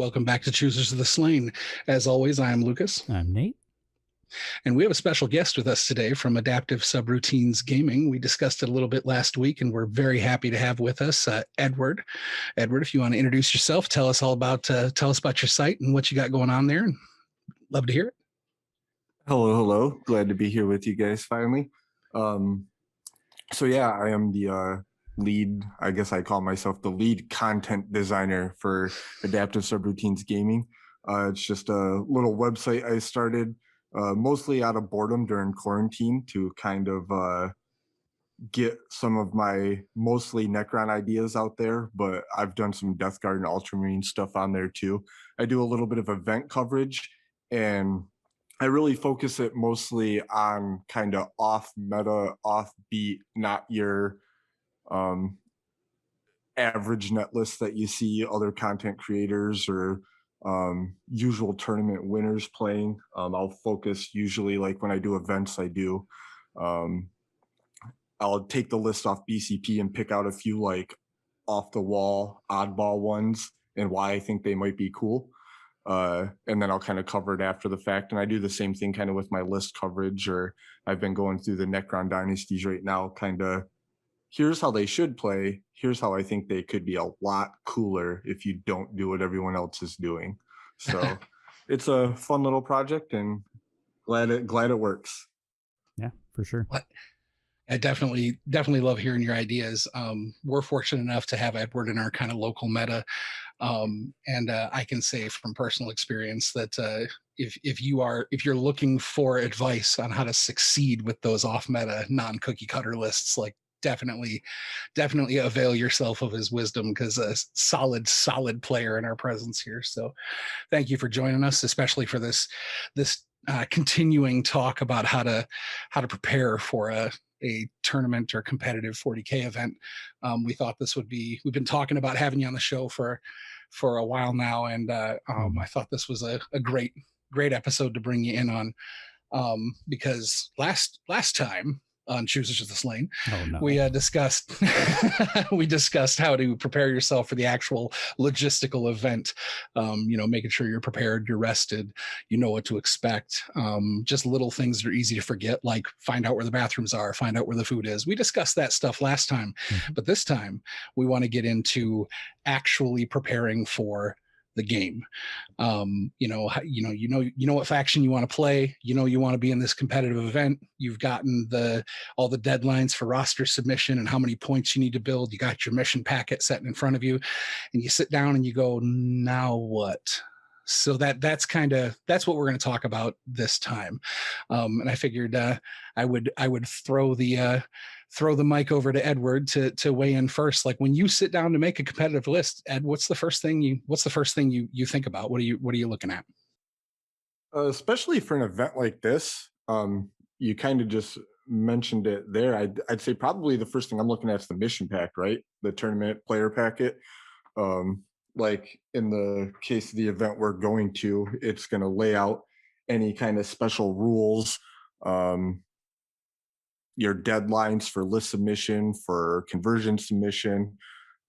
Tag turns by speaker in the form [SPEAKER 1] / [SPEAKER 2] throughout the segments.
[SPEAKER 1] Welcome back to Choosers of the Slain. As always, I am Lucas.
[SPEAKER 2] I'm Nate.
[SPEAKER 1] And we have a special guest with us today from Adaptive Subroutines Gaming. We discussed it a little bit last week, and we're very happy to have with us Edward. Edward, if you want to introduce yourself, tell us about your site and what you got going on there. And love to hear it.
[SPEAKER 3] Hello. Glad to be here with you guys finally. So yeah, I am the lead, I guess I call myself the lead content designer for Adaptive Subroutines Gaming. It's just a little website I started mostly out of boredom during quarantine to kind of get some of my mostly Necron ideas out there, but I've done some Death Guard and Ultramarine stuff on there too. I do a little bit of event coverage, and I really focus it mostly on kind of off meta, offbeat, not your average net list that you see other content creators or usual tournament winners playing. I'll focus usually, like when I do events, I'll take the list off BCP and pick out a few like off the wall, oddball ones and why I think they might be cool. And then I'll kind of cover it after the fact. And I do the same thing kind of with my list coverage, or I've been going through the Necron dynasties right now, kind of here's how they should play. Here's how I think they could be a lot cooler if you don't do what everyone else is doing. So it's a fun little project, and glad it works.
[SPEAKER 2] Yeah, for sure.
[SPEAKER 1] I definitely love hearing your ideas. We're fortunate enough to have Edward in our kind of local meta. And I can say from personal experience that if you're looking for advice on how to succeed with those off meta non-cookie cutter lists, like definitely avail yourself of his wisdom, because a solid player in our presence here. So thank you for joining us, especially for this continuing talk about how to prepare for a tournament or competitive 40K event. We thought this would be, we've been talking about having you on the show for a while now, and I thought this was a great episode to bring you in on, because last time on Choosers of the Slain, we discussed we discussed how to prepare yourself for the actual logistical event. Making sure you're prepared, you're rested, you know what to expect. Just little things that are easy to forget, like find out where the bathrooms are, find out where the food is. We discussed that stuff last time, but this time we want to get into actually preparing for the game. You know what faction you want to play. You want to be in this competitive event. You've gotten all the deadlines for roster submission and how many points you need to build. You got your mission packet set in front of you, and you sit down and you go, now what? So that's what we're going to talk about this time. And I figured I would throw the mic over to Edward to weigh in first. Like, when you sit down to make a competitive list, Ed, what's the first thing you think about? What are you looking at?
[SPEAKER 3] Especially for an event like this, you kind of just mentioned it there. I'd say probably the first thing I'm looking at is the mission pack, right? The tournament player packet. Like in the case of the event we're going to, it's going to lay out any kind of special rules, your deadlines for list submission, for conversion submission,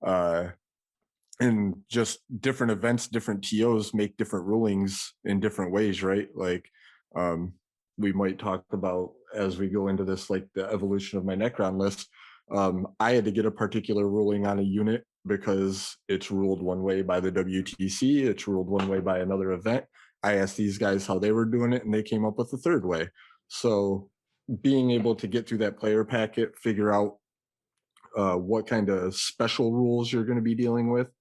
[SPEAKER 3] and just different events, different TOs make different rulings in different ways, right? Like we might talk about as we go into this, like the evolution of my Necron list. I had to get a particular ruling on a unit because it's ruled one way by the WTC, it's ruled one way by another event. I asked these guys how they were doing it, and they came up with a third way. So being able to get through that player packet, figure out what kind of special rules you're going to be dealing with,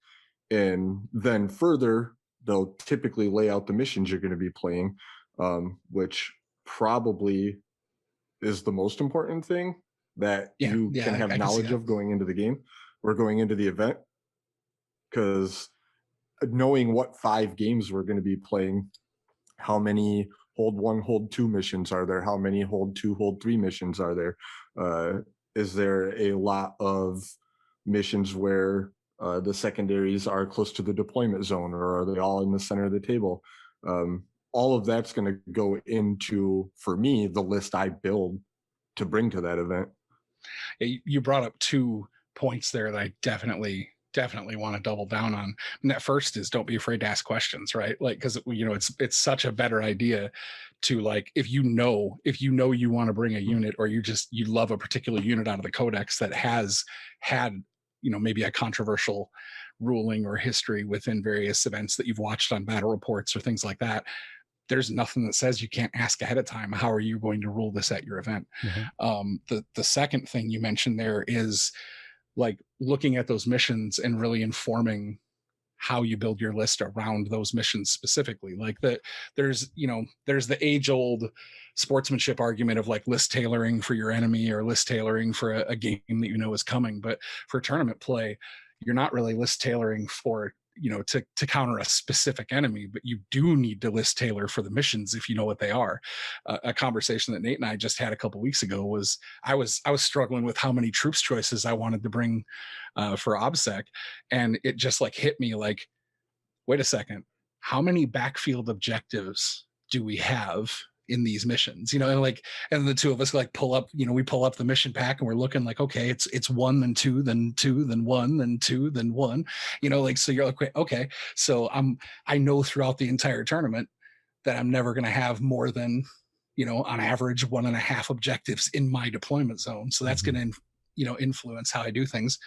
[SPEAKER 3] and then further, they'll typically lay out the missions you're going to be playing, which probably is the most important thing that you can have knowledge of going into the game or going into the event, because knowing what 5 games we're going to be playing, how many hold 1, hold 2 missions are there, how many hold 2, hold 3 missions are there, is there a lot of missions where the secondaries are close to the deployment zone, or are they all in the center of the table? All of that's going to go into, for me, the list I build to bring to that event.
[SPEAKER 1] You brought up 2 points there that I definitely definitely want to double down on. And that first is don't be afraid to ask questions, right? Like, because it's such a better idea to, like, if you know you want to bring a unit, or you love a particular unit out of the codex that has had maybe a controversial ruling or history within various events that you've watched on battle reports or things like that. There's nothing that says you can't ask ahead of time, how are you going to rule this at your event?
[SPEAKER 2] Right.
[SPEAKER 1] The second thing you mentioned there is, like, looking at those missions and really informing how you build your list around those missions specifically. Like, there's the age old sportsmanship argument of, like, list tailoring for your enemy or list tailoring for a game that is coming. But for tournament play, you're not really list tailoring for to counter a specific enemy, but you do need to list tailor for the missions if you know what they are. A conversation that Nate and I just had a couple weeks ago was, I was struggling with how many troops choices I wanted to bring for OBSEC, and it just, like, hit me like, wait a second, how many backfield objectives do we have in these missions? And, like, and the two of us, like, we pull up the mission pack and we're looking like, okay, it's one, then two, then two, then one, then two, then one. Like, so you're like, okay, so I know throughout the entire tournament that I'm never going to have more than, on average, 1.5 objectives in my deployment zone. So that's
[SPEAKER 2] Mhm.
[SPEAKER 1] going to, influence how I do things.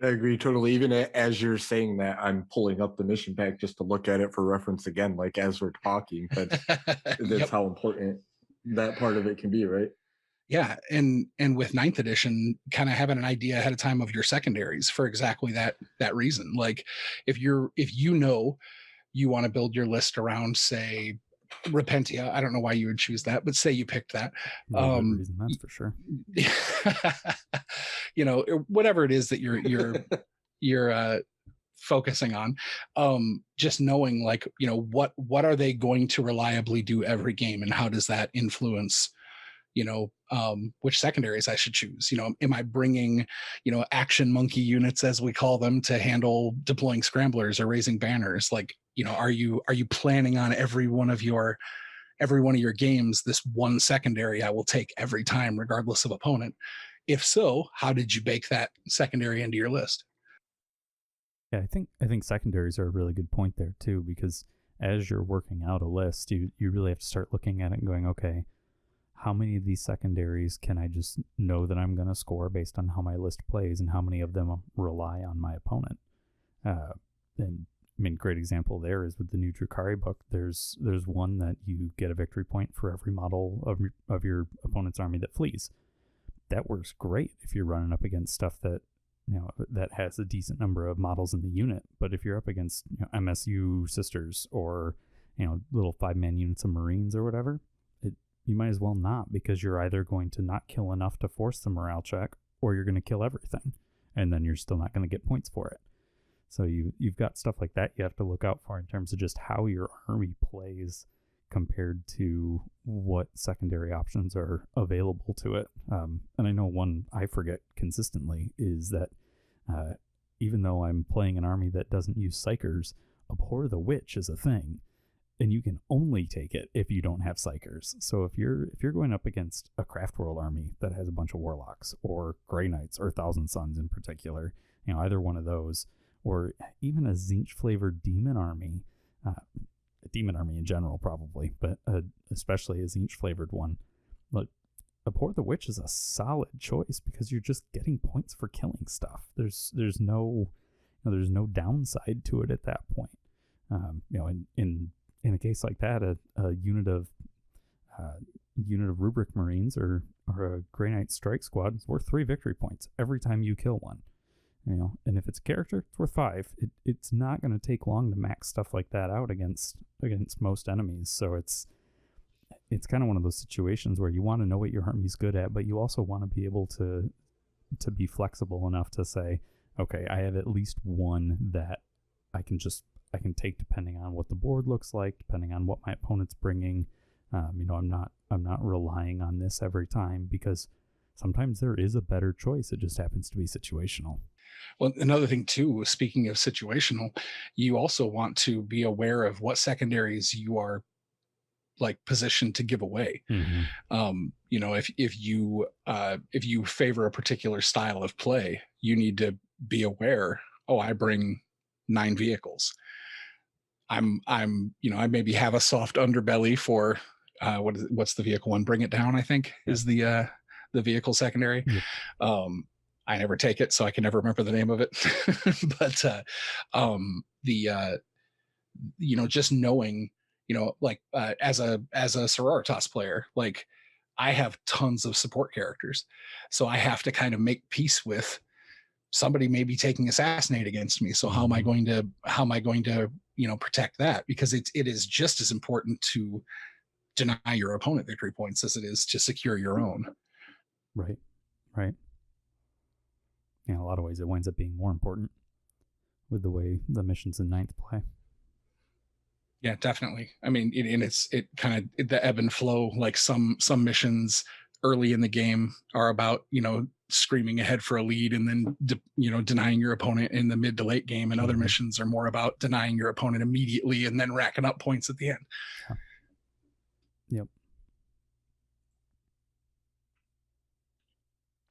[SPEAKER 3] I agree totally. Even as you're saying that, I'm pulling up the mission pack just to look at it for reference again, like as we're talking. That's
[SPEAKER 1] Yep.
[SPEAKER 3] how important that part of it can be, right?
[SPEAKER 1] Yeah, and with ninth edition, kind of having an idea ahead of time of your secondaries for exactly that reason. Like, if you want to build your list around, say, Repentia, I don't know why you would choose that, but say you picked that.
[SPEAKER 2] Real good
[SPEAKER 1] Um,
[SPEAKER 2] reason, that's for sure.
[SPEAKER 1] whatever it is that you're focusing on, just knowing, like, what are they going to reliably do every game, and how does that influence which secondaries I should choose. Am I bringing action monkey units, as we call them, to handle deploying scramblers or raising banners? Like, are you planning on every one of your games, this one secondary I will take every time regardless of opponent? If so, how did you bake that secondary into your list?
[SPEAKER 2] Yeah, I think secondaries are a really good point there too, because as you're working out a list, you really have to start looking at it and going, okay, how many of these secondaries can I just know that I'm going to score based on how my list plays, and how many of them rely on my opponent? And I mean, great example there is with the new Drukari book. There's one that you get a victory point for every model of your opponent's army that flees. That works great if you're running up against stuff that has a decent number of models in the unit. But if you're up against MSU sisters, or little 5-man units of Marines or whatever, you might as well not, because you're either going to not kill enough to force the morale check, or you're going to kill everything, and then you're still not going to get points for it. So you've got stuff like that you have to look out for in terms of just how your army plays compared to what secondary options are available to it. And I know one I forget consistently is that even though I'm playing an army that doesn't use psychers, Abhor the Witch is a thing, and you can only take it if you don't have psychers. So if you're going up against a Craft World army that has a bunch of warlocks, or Grey Knights, or Thousand Suns in particular, either one of those, or even a Zinch flavored demon army, a demon army in general probably, but especially a Zinch flavored one, look, Abhor the Witch is a solid choice, because you're just getting points for killing stuff. There's no downside to it at that point. In a case like that, a unit of Rubric Marines, or a Grey Knight Strike Squad is worth 3 victory points every time you kill one. And if it's a character, it's worth 5. It's not going to take long to max stuff like that out against most enemies. So it's kind of one of those situations where you want to know what your army's good at, but you also want to be able to be flexible enough to say, okay, I have at least one that I can take depending on what the board looks like, depending on what my opponent's bringing. I'm not relying on this every time, because sometimes there is a better choice. It just happens to be situational.
[SPEAKER 1] Well, another thing too, speaking of situational, you also want to be aware of what secondaries you are, like, positioned to give away.
[SPEAKER 2] Mm-hmm.
[SPEAKER 1] If you favor a particular style of play, you need to be aware, oh, I bring 9 vehicles. I maybe have a soft underbelly for what's the vehicle one? Bring It Down, I think,
[SPEAKER 2] Yeah.
[SPEAKER 1] is the vehicle secondary.
[SPEAKER 2] Yep.
[SPEAKER 1] Um, I never take it, so I can never remember the name of it. But the just knowing, like as a Sororitas player, like I have tons of support characters, so I have to kind of make peace with somebody may be taking assassinate against me. So
[SPEAKER 2] Mhm.
[SPEAKER 1] how am I going to protect that? Because it is just as important to deny your opponent victory points as it is to secure your own.
[SPEAKER 2] Right. Right. In a lot of ways, it winds up being more important with the way the missions in ninth play.
[SPEAKER 1] Yeah, definitely. I mean, and it kind of the ebb and flow. Like some missions early in the game are about screaming ahead for a lead and then denying your opponent in the mid to late game, and other
[SPEAKER 2] Hmm.
[SPEAKER 1] missions are more about denying your opponent immediately and then racking up points at the end.
[SPEAKER 2] Yeah. Yep.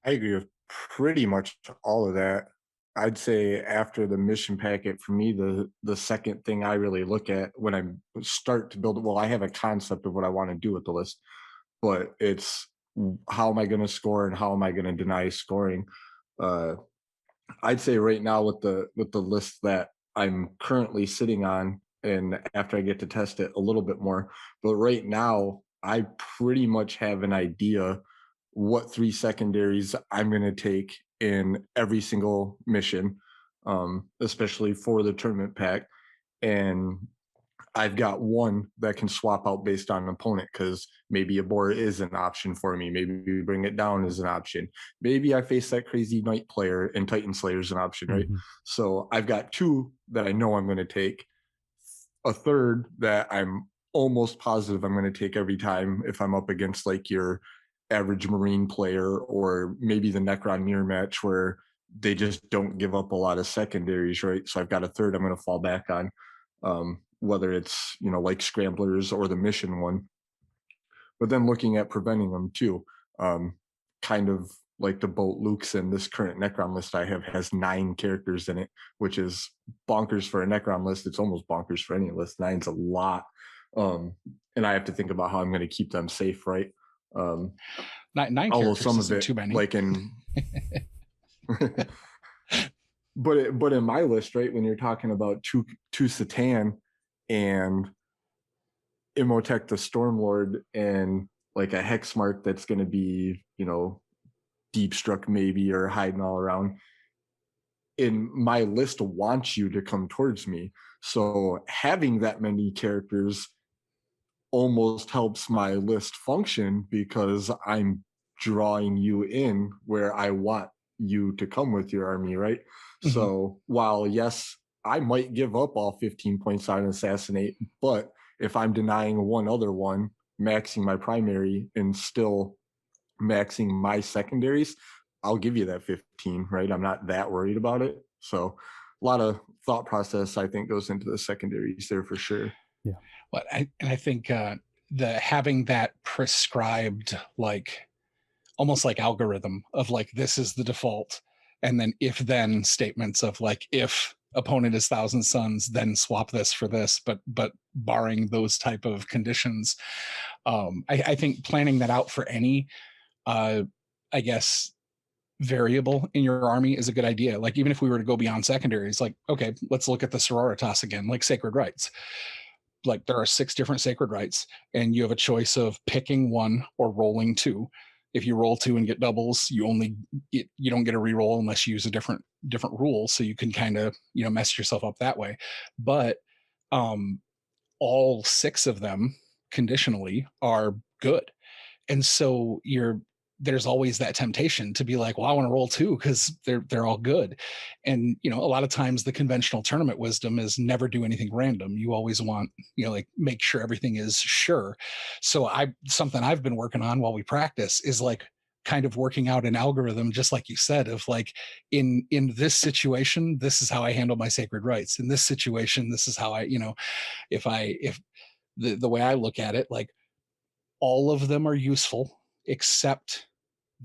[SPEAKER 3] I agree with pretty much all of that. I'd say after the mission packet, for me, the second thing I really look at when I start to build, well, I have a concept of what I want to do with the list, but it's how am I going to score and how am I going to deny scoring? Uh, I'd say right now with the list that I'm currently sitting on, and after I get to test it a little bit more, but right now I pretty much have an idea what three secondaries I'm going to take in every single mission, especially for the tournament pack. And I've got one that can swap out based on an opponent because maybe a boar is an option for me. Maybe Bring It Down is an option. Maybe I face that crazy knight player and Titan Slayer is an option, right?
[SPEAKER 2] Hmm.
[SPEAKER 3] So I've got two that I know I'm going to take, a third that I'm almost positive I'm going to take every time if I'm up against like your average Marine player or maybe the Necron mirror match where they just don't give up a lot of secondaries, right? So I've got a third I'm going to fall back on, whether it's like scramblers or the mission one. But then looking at preventing them too, kind of like the boat Luke's in this current Necron list I have has 9 characters in it, which is bonkers for a Necron list. It's almost bonkers for any list. Nine's a lot. Um, and I have to think about how I'm going to keep them safe, right? Um,
[SPEAKER 1] Nine
[SPEAKER 3] Although
[SPEAKER 1] characters
[SPEAKER 3] some of
[SPEAKER 1] isn't
[SPEAKER 3] it,
[SPEAKER 1] too many.
[SPEAKER 3] like in, but in my list, right, when you're talking about two Satan and Imhotep the Stormlord and like a Hexmark that's going to be, deep struck maybe or hiding all around, in my list wants you to come towards me. So having that many characters almost helps my list function because I'm drawing you in where I want you to come with your army, right?
[SPEAKER 1] Mhm.
[SPEAKER 3] So while yes, I might give up all 15 points on assassinate, but if I'm denying one other one, maxing my primary and still maxing my secondaries, I'll give you that 15, right? I'm not that worried about it. So a lot of thought process I think goes into the secondaries there for sure.
[SPEAKER 2] Yeah.
[SPEAKER 1] I think the having that prescribed, like almost like algorithm of like this is the default, and then if then statements of like if opponent is Thousand Suns, then swap this for this, but barring those type of conditions, I think planning that out for any uh, I guess variable in your army is a good idea. Like even if we were to go beyond secondaries, like okay, let's look at the sororitas again, like sacred rites. Like there are 6 different sacred rites, and you have a choice of picking one or rolling two. If you roll two and get doubles, you don't get a reroll unless you use a different rule. So you can kind of mess yourself up that way. But um, all 6 of them conditionally are good, and so there's always that temptation to be like, well, I want to roll two because they're all good. And a lot of times the conventional tournament wisdom is never do anything random. You always want, like make sure everything is sure. So something I've been working on while we practice is like kind of working out an algorithm, just like you said, of like in this situation, this is how I handle my sacred rights. In this situation, this is how I, if the way I look at it, like all of them are useful except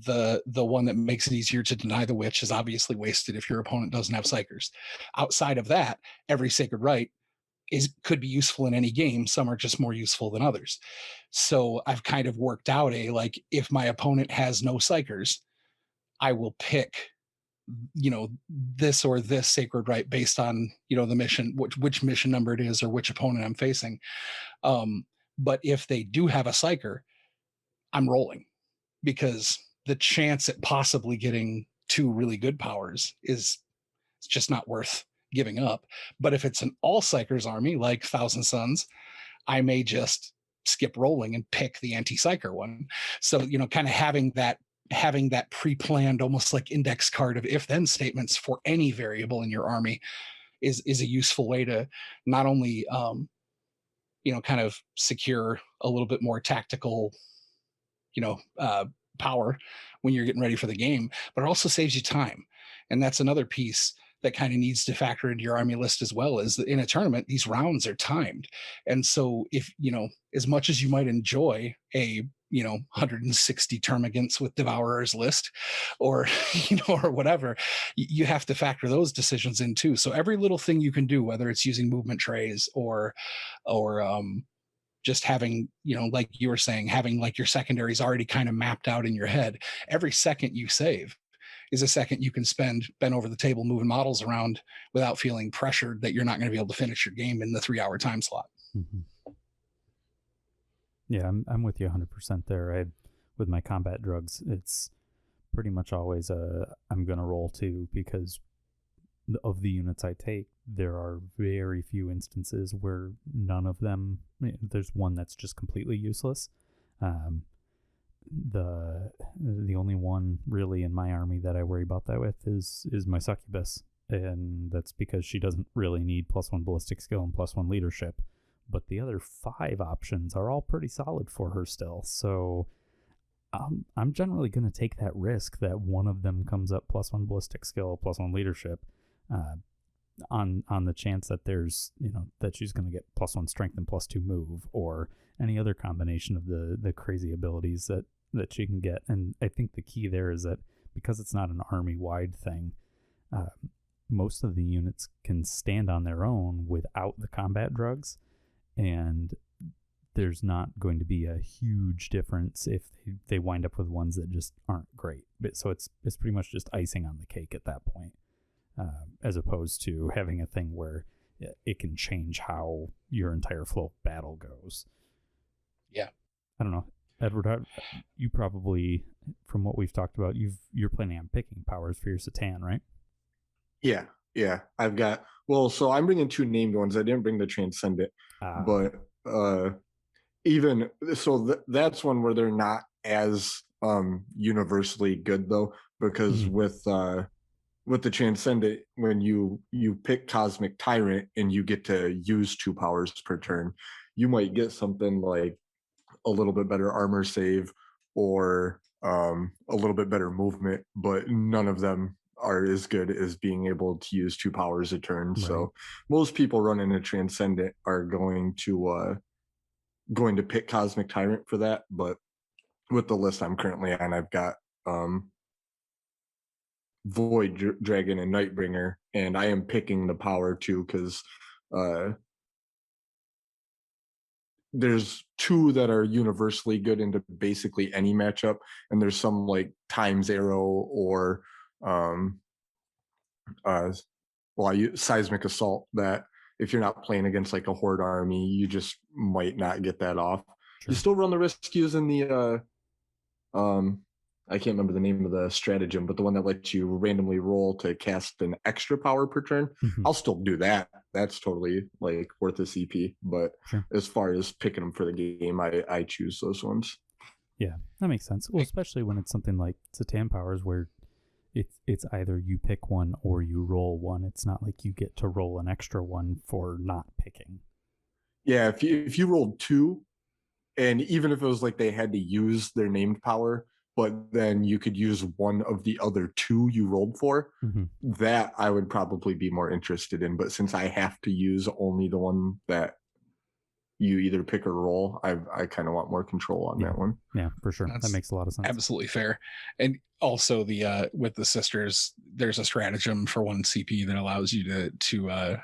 [SPEAKER 1] The one that makes it easier to deny the witch is obviously wasted if your opponent doesn't have psychers. Outside of that, every sacred right could be useful in any game. Some are just more useful than others. So I've kind of worked out a, like, if my opponent has no psychers, I will pick, this or this sacred right based on, the mission, which mission number it is or which opponent I'm facing. um but if they do have a psyker, I'm rolling, because the chance at possibly getting two really good powers is, it's just not worth giving up. But if it's an all psychers army like Thousand Suns, I may just skip rolling and pick the anti-psyker one. So, kind of having that pre-planned, almost like index card of if-then statements for any variable in your army is a useful way to not only kind of secure a little bit more tactical, you know, uh, power when you're getting ready for the game, but it also saves you time. And that's another piece that kind of needs to factor into your army list as well, is that in a tournament, these rounds are timed. And so if, as much as you might enjoy a, 160 termagants with Devourer's list, or, or whatever, you have to factor those decisions in too. So every little thing you can do, whether it's using movement trays or just having, like you were saying, having like your secondaries already kind of mapped out in your head. Every second you save is a second you can spend bent over the table moving models around without feeling pressured that you're not going to be able to finish your game in the 3-hour time slot.
[SPEAKER 2] Mm-hmm. Yeah, I'm with you 100% there. With my combat drugs, it's pretty much always I'm going to roll 2, because of the units I take, there are very few instances where none of them, there's one that's just completely useless. The only one really in my army that I worry about that with is my succubus, and that's because she doesn't really need +1 ballistic skill and +1 leadership, but the other 5 options are all pretty solid for her still. So I'm generally going to take that risk that one of them comes up +1 ballistic skill, +1 leadership, on the chance that there's, that she's going to get +1 strength and +2 move, or any other combination of the crazy abilities that she can get. And I think the key there is that because it's not an army-wide thing, most of the units can stand on their own without the combat drugs, and there's not going to be a huge difference if they wind up with ones that just aren't great. But so it's pretty much just icing on the cake at that point, as opposed to having a thing where it can change how your entire flow of battle goes.
[SPEAKER 1] Yeah.
[SPEAKER 2] I don't know, Edward, you probably, from what we've talked about, you're planning on picking powers for your Satan, right?
[SPEAKER 3] Yeah. I've got, so I'm bringing 2 named ones. I didn't bring the Transcendent, but even so, that's one where they're not as universally good though, because with the Transcendent, when you pick Cosmic Tyrant and you get to use 2 powers per turn, you might get something like a little bit better armor save, or a little bit better movement, but none of them are as good as being able to use 2 powers a turn. Right. So most people running a Transcendent are going to pick Cosmic Tyrant for that. But with the list I'm currently on, I've got Void Dragon and Nightbringer, and I am picking the power too, because there's 2 that are universally good into basically any matchup, and there's some like Time's Arrow or I use Seismic Assault, that if you're not playing against like a horde army, you just might not get that off. Sure. You still run the risk using the I can't remember the name of the stratagem, but the one that lets you randomly roll to cast an extra power per turn. I'll still do that. That's totally like worth a CP. But sure, as far as picking them for the game, I choose those ones.
[SPEAKER 2] Yeah, that makes sense. Well, especially when it's something like Satan powers, where it's either you pick one or you roll one. It's not like you get to roll an extra one for not picking.
[SPEAKER 3] Yeah, if you rolled 2, and even if it was like they had to use their named power, but then you could use one of the other 2 you rolled for, that I would probably be more interested in. But since I have to use only the one that you either pick or roll. I kind of want more control on
[SPEAKER 2] Yeah.
[SPEAKER 3] that one.
[SPEAKER 2] Yeah, for sure. That
[SPEAKER 1] That's
[SPEAKER 2] makes a lot of sense.
[SPEAKER 1] absolutely fair. And also the with the sisters, there's a stratagem for one CP that allows you to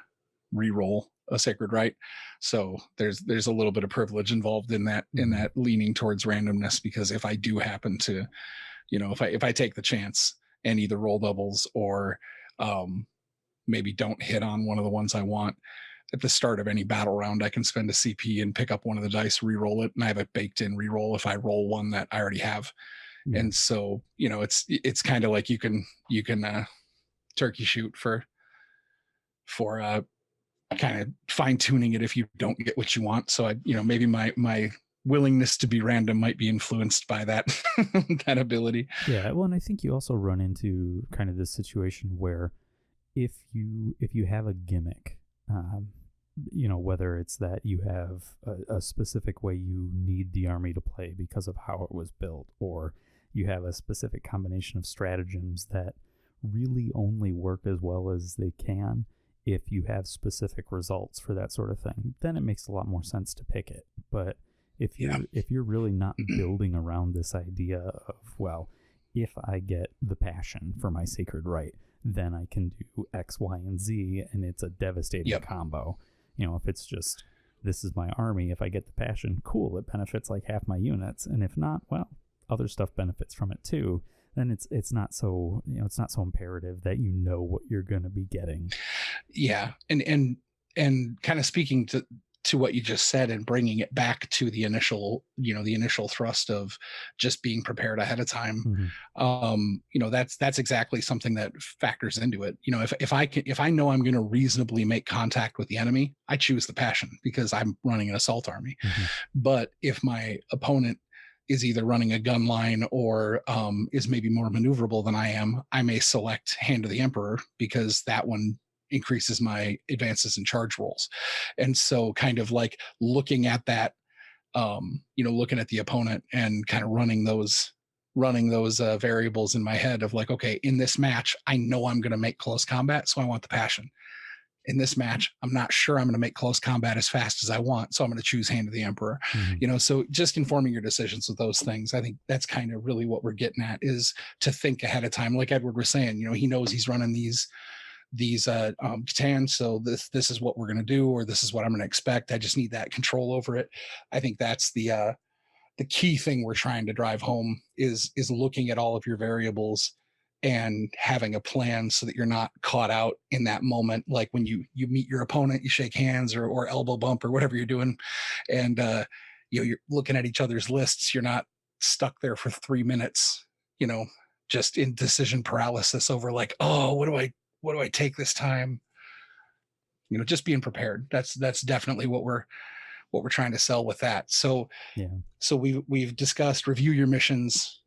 [SPEAKER 1] re-roll a sacred right. So there's a little bit of privilege involved in
[SPEAKER 2] Mhm.
[SPEAKER 1] that leaning towards randomness, because if I do happen to, if I take the chance and either roll doubles or um maybe don't hit on one of the ones I want at the start of any battle round, I can spend a CP and pick up one of the dice, re-roll it, and I have a baked in re-roll if I roll one that I already have.
[SPEAKER 2] Yeah.
[SPEAKER 1] And so, it's kind of like you can turkey shoot for kind of fine tuning it if you don't get what you want. So maybe my willingness to be random might be influenced by that that ability.
[SPEAKER 2] Yeah, well, and I think you also run into kind of this situation where if you have a gimmick, um, whether it's that you have a specific way you need the army to play because of how it was built, or you have a specific combination of stratagems that really only work as well as they can if you have specific results for that sort of thing, then it makes a lot more sense to pick it. But
[SPEAKER 1] Yeah.
[SPEAKER 2] if you're really not building around this idea of, well, if I get the passion for my sacred right, then I can do X, Y, and Z, and it's a devastating
[SPEAKER 1] Yep.
[SPEAKER 2] combo. If it's just, this is my army, if I get the passion, cool, it benefits like half my units, and if not, well, other stuff benefits from it too. Then it's not so it's not so imperative that you know what you're going to be getting.
[SPEAKER 1] Yeah. And kind of speaking to what you just said and bringing it back to the initial thrust of just being prepared ahead of time.
[SPEAKER 2] Mm-hmm.
[SPEAKER 1] That's exactly something that factors into it. If I know I'm going to reasonably make contact with the enemy, I choose the passion because I'm running an assault army.
[SPEAKER 2] Mm-hmm.
[SPEAKER 1] But if my opponent is either running a gun line or is maybe more maneuverable than I am, I may select Hand of the Emperor because that one increases my advances and charge rolls. And so kind of like looking at that, looking at the opponent and kind of running those variables in my head of like, okay, in this match, I know I'm going to make close combat, so I want the passion. In this match, I'm not sure I'm going to make close combat as fast as I want, so I'm going to choose Hand of the Emperor.
[SPEAKER 2] Mm-hmm.
[SPEAKER 1] So just informing your decisions with those things, I think that's kind of really what we're getting at, is to think ahead of time. Like Edward was saying, he knows he's running these Catan, so this is what we're going to do, or this is what I'm going to expect. I just need that control over it. I think that's the key thing we're trying to drive home, is looking at all of your variables and having a plan so that you're not caught out in that moment. Like when you meet your opponent, you shake hands or elbow bump or whatever you're doing, and you're looking at each other's lists. You're not stuck there for 3 minutes, you know, just in decision paralysis over like, oh, what do I take this time? Just being prepared. That's definitely what we're trying to sell with that. So
[SPEAKER 2] Yeah.
[SPEAKER 1] so we've discussed review your missions,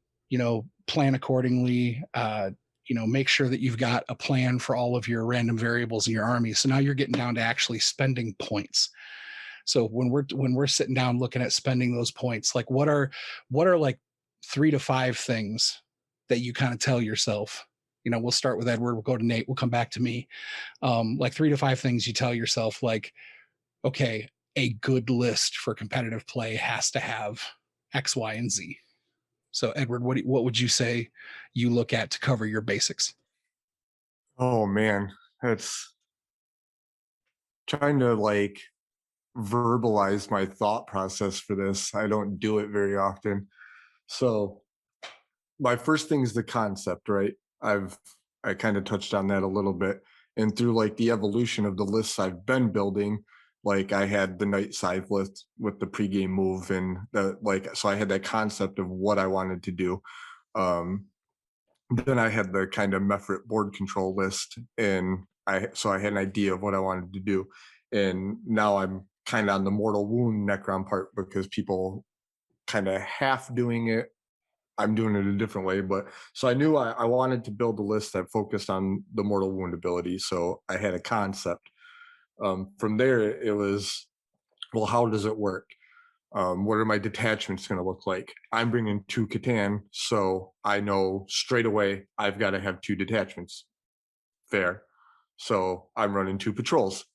[SPEAKER 1] plan accordingly, make sure that you've got a plan for all of your random variables in your army. So now you're getting down to actually spending points. So when we're sitting down looking at spending those points, like what are like 3 to 5 things that you kind of tell yourself. We'll start with Edward, we'll go to Nate, we'll come back to me. Like 3 to 5 things you tell yourself, like, okay, a good list for competitive play has to have X, Y, and Z. So, Edward, what would you say you look at to cover your basics?
[SPEAKER 3] Oh man, that's trying to like verbalize my thought process for this. I don't do it very often. So my first thing is the concept, right? I kind of touched on that a little bit. And through like the evolution of the lists I've been building, like I had the Night Scythe list with the pregame move and the like, so I had that concept of what I wanted to do. Um then I had the kind of Mephrit board control list, and I had an idea of what I wanted to do. And now I'm kind of on the mortal wound Necron part because people kind of half doing it. I'm doing it a different way, but so I knew I wanted to build a list that focused on the mortal wound ability. So I had a concept. From there, it was, well, how does it work? What are my detachments going to look like? I'm bringing 2 Catan, so I know straight away I've got to have 2 detachments. Fair. So I'm running 2 patrols.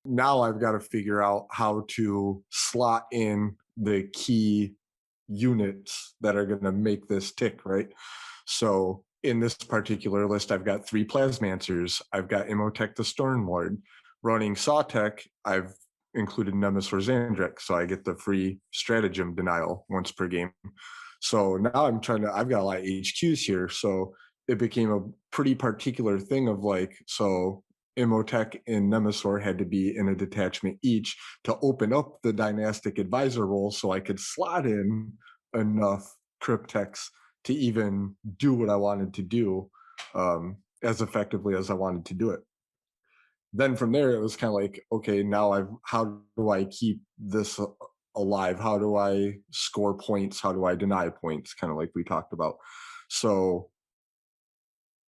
[SPEAKER 3] now I've got to figure out how to slot in the key units that are going to make this tick, right? So in this particular list, I've got 3 Plasmancers, I've got Imhotep the Stormlord. Running Sawtech, I've included Nemesis or Zandrek, so I get the free stratagem denial once per game. So now I've got a lot of HQs here. So it became a pretty particular thing of like, so Imhotep and Nemesor had to be in a detachment each to open up the dynastic advisor role so I could slot in enough cryptex to even do what I wanted to do as effectively as I wanted to do it. Then from there, it was kind of like, okay, now how do I keep this alive? How do I score points? How do I deny points? Kind of like we talked about. So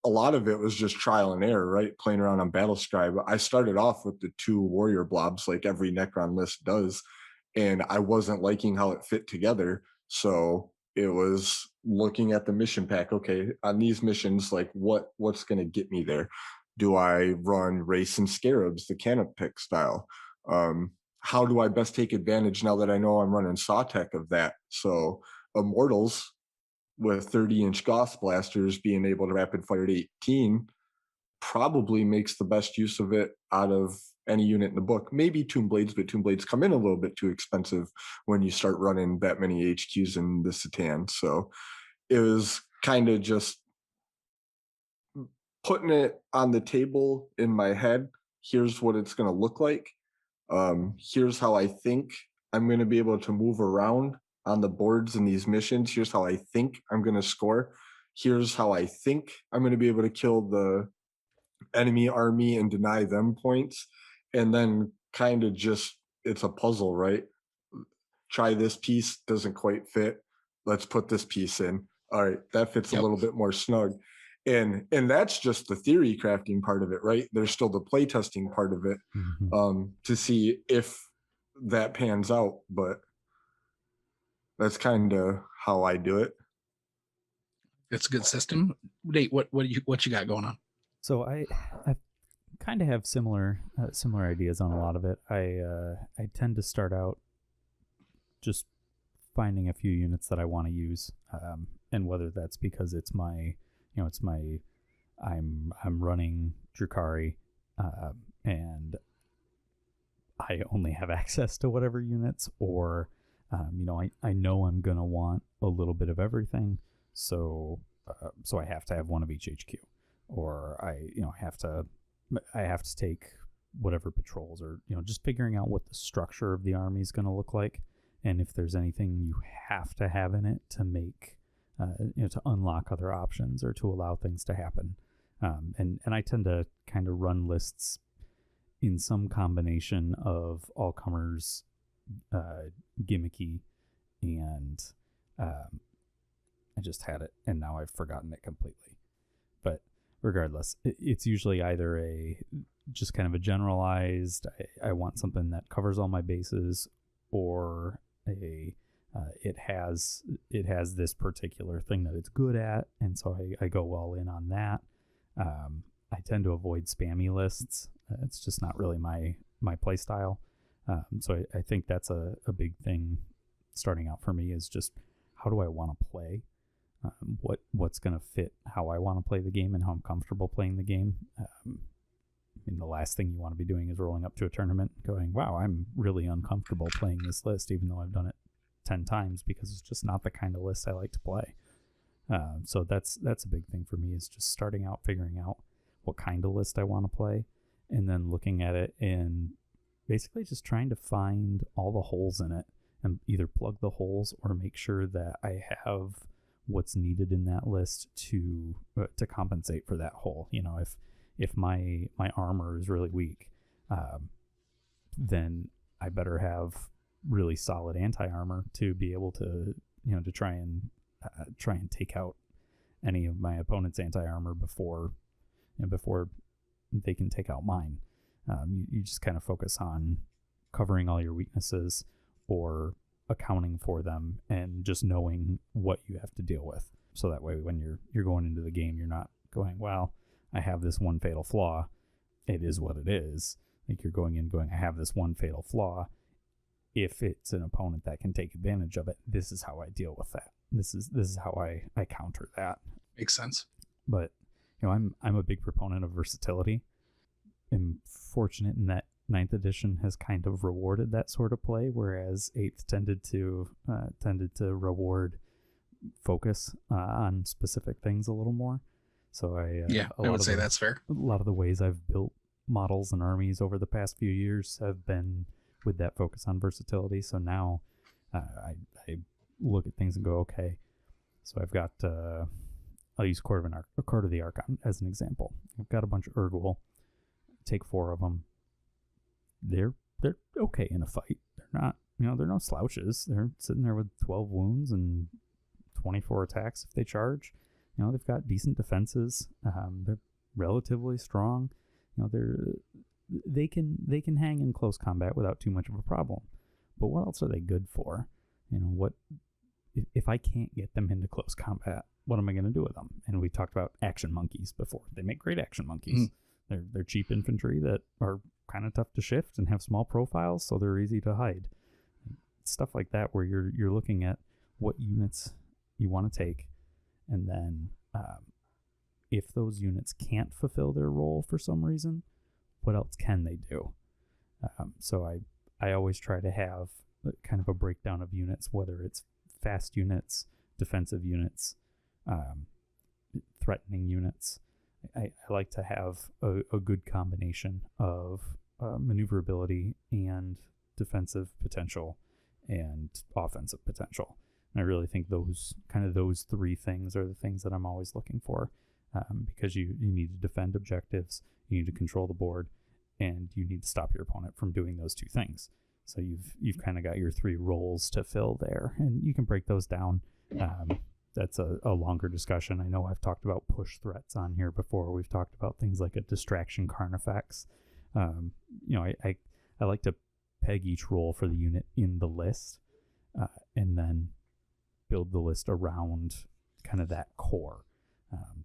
[SPEAKER 3] a lot of it was just trial and error, right? Playing around on Battlescribe. I started off with the 2 warrior blobs, like every Necron list does, and I wasn't liking how it fit together. So it was looking at the mission pack. Okay, on these missions, like what's going to get me there? Do I run Race and Scarabs, the Canopic style? How do I best take advantage now that I know I'm running Sawtech of that? So Immortals with 30-inch Gauss blasters being able to rapid fire to 18 probably makes the best use of it out of any unit in the book. Maybe Tomb Blades, but Tomb Blades come in a little bit too expensive when you start running that many HQs in the Satan. So it was kind of just putting it on the table in my head. Here's what it's going to look like. Here's how I think I'm going to be able to move around on the boards in these missions. Here's how I think I'm going to score. Here's how I think I'm going to be able to kill the enemy army and deny them points. And then kind of just, it's a puzzle, right? Try this piece, doesn't quite fit. Let's put this piece in. All right, that fits a
[SPEAKER 1] Yep.
[SPEAKER 3] little bit more snug. And that's just the theory crafting part of it, right? There's still the play testing part of it to see if that pans out. But that's kind of how I do it.
[SPEAKER 1] It's a good system. Nate, what you got going on?
[SPEAKER 2] So I kind of have similar ideas on a lot of it. I tend to start out just finding a few units that I want to use, and whether that's because it's my I'm running Drukhari, and I only have access to whatever units, or I know I'm gonna want a little bit of everything, so I have to have one of each HQ, or I have to take whatever patrols, or just figuring out what the structure of the army is going to look like, and if there's anything you have to have in it to make to unlock other options or to allow things to happen. And I tend to kind of run lists in some combination of all comers, gimmicky, and I just had it and now I've forgotten it completely. But regardless, it's usually either just kind of a generalized, I want something that covers all my bases, or it has this particular thing that it's good at, and so I go all in on that. I tend to avoid spammy lists. It's just not really my play style. So I think that's a big thing starting out for me, is just how do I want to play? What's going to fit how I want to play the game and how I'm comfortable playing the game. The last thing you want to be doing is rolling up to a tournament going, wow, I'm really uncomfortable playing this list, even though I've done it 10 times, because it's just not the kind of list I like to play. So that's a big thing for me, is just starting out, figuring out what kind of list I want to play, and then looking at it and basically just trying to find all the holes in it and either plug the holes or make sure that I have what's needed in that list to compensate for that hole. If my armor is really weak, then I better have really solid anti-armor to be able to to try and take out any of my opponent's anti-armor before they can take out mine. You just kind of focus on covering all your weaknesses or accounting for them, and just knowing what you have to deal with. So that way, when you're going into the game, you're not going, well, I have this one fatal flaw. It is what it is. Like you're going in going, I have this one fatal flaw. If it's an opponent that can take advantage of it, this is how I deal with that. This is how I counter that.
[SPEAKER 1] Makes sense.
[SPEAKER 2] But I'm a big proponent of versatility. I'm fortunate in that 9th edition has kind of rewarded that sort of play, whereas 8th tended to reward focus on specific things a little more. So
[SPEAKER 1] I would say that's fair.
[SPEAKER 2] A lot of the ways I've built models and armies over the past few years have been with that focus on versatility. So now I look at things and go, okay, so I've got I'll use Court of the Archon as an example. I've got a bunch of Urgul. Take 4 of them. They're okay in a fight. They're not, they're no slouches. They're sitting there with 12 wounds and 24 attacks if they charge. They've got decent defenses. They're relatively strong. They can hang in close combat without too much of a problem. But what else are they good for? What if I can't get them into close combat? What am I going to do with them? And we talked about action monkeys before. They make great action monkeys. They're cheap infantry that are kind of tough to shift and have small profiles, so they're easy to hide. Stuff like that, where you're looking at what units you want to take, and then if those units can't fulfill their role for some reason, what else can they do? So I always try to have kind of a breakdown of units, whether it's fast units, defensive units, threatening units. I like to have a good combination of maneuverability and defensive potential and offensive potential. And I really think those 3 things are the things that I'm always looking for, because you need to defend objectives, you need to control the board, and you need to stop your opponent from doing those 2 things. So you've kind of got your 3 roles to fill there, and you can break those down. That's a longer discussion. I know I've talked about push threats on here before. We've talked about things like a distraction Carnifex. I like to peg each role for the unit in the list, and then build the list around kind of that core.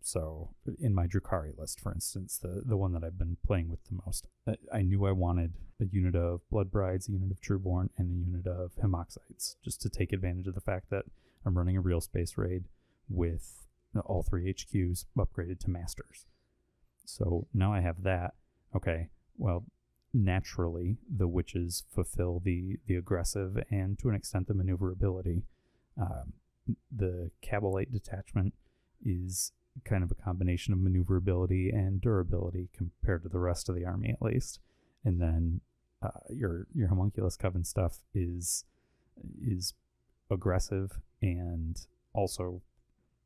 [SPEAKER 2] So in my Drukhari list, for instance, the one that I've been playing with the most, I knew I wanted a unit of Blood Brides, a unit of Trueborn, and a unit of Hemoxites, just to take advantage of the fact that I'm running a real space raid with all 3 HQs upgraded to Masters. So now I have that. Okay, well, naturally, the Witches fulfill the aggressive and, to an extent, the maneuverability. The Cabalite detachment is kind of a combination of maneuverability and durability compared to the rest of the army, at least. And then your Homunculus Coven stuff is aggressive and also